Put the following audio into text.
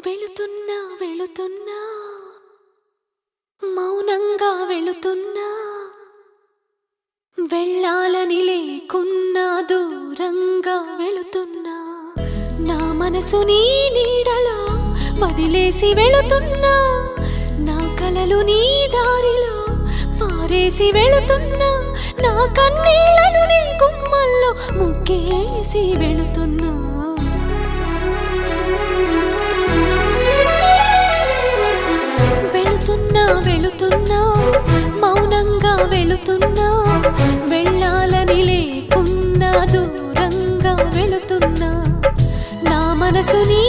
వెళుతున్నా వెళుతున్నా మౌనంగా వెళుతున్నా వెళ్ళాలని లేకున్నా దూరంగా వెళుతున్నా నా మనసు నీ నీడలో వదిలేసి వెళుతున్నా నా కలలు నీ దారిలో పారేసి వెళుతున్నా నా కన్నీళ్లను నీ గుమ్మల్లో ముగ్గేసి వెళుతున్నా వెళుతున్నా మౌనంగా వెళుతున్నా వెళ్ళాలని లేకున్నా దూరంగా వెళుతున్నా నా మనసు నీ